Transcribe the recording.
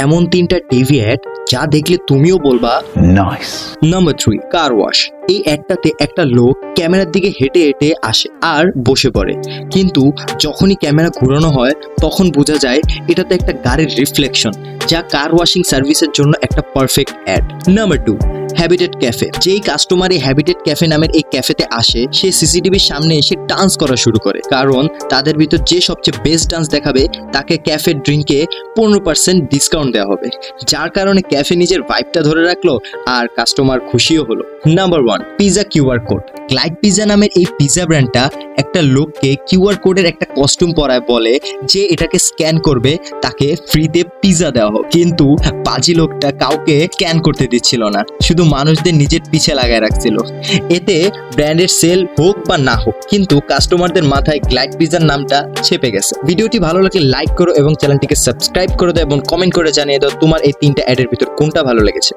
এমন 3টা TV add যা দেখলে তুমিও বলবা নাইস। Number 3, car wash. এই অ্যাডটাতে একটা লোক ক্যামেরার দিকে হেঁটে হেঁটে আসে আর বসে পড়ে, কিন্তু যখনই ক্যামেরা ঘোরানো হয় তখন বোঝা যায় এটাতে একটা গাড়ির রিফ্লেকশন, যা কার ওয়াশিং সার্ভিসের জন্য একটা perfect ad. Number 2, Habitat Cafe. যেই কাস্টমার এই হ্যাবিটেট ক্যাফে নামের এই ক্যাফেতে আসে, সে সিসিটিভির সামনে এসে ডান্স করা শুরু করে, কারণ তাদের ভিতর যে সবচেয়ে বেস্ট ডান্স দেখাবে তাকে ক্যাফে ড্রিঙ্কে 15% ডিসকাউন্ট দেওয়া হবে, যার কারণে ক্যাফে নিজের ভাইবটা ধরে রাখলো আর কাস্টমার খুশিও হলো। Number 1, pizza QR code. Glide pizza নামের এই পিজা ব্র্যান্ডটা একটা লোককে কিউআর কোডের একটা কস্টিউম পরায়, বলে যে এটাকে স্ক্যান করবে তাকে ফ্রিতে পিজা দেওয়া হোক, কিন্তু পাজি লোকটা কাউকে স্ক্যান করতে দিচ্ছিল না, শুধু মানুষদের নিজের পিছে লাগায় রাখছিল। এতে ব্র্যান্ডের সেল হোক বা না হোক, কিন্তু কাস্টমারদের মাথায় গ্লাইড পিজার নামটা ছেপে গেছে। ভিডিওটি ভালো লাগলে লাইক করো এবং চ্যানেলটিকে সাবস্ক্রাইব করে দাও এবং কমেন্ট করে জানিয়ে দাও তোমার এই 3টা অ্যাডের ভিতর কোনটা ভালো লেগেছে।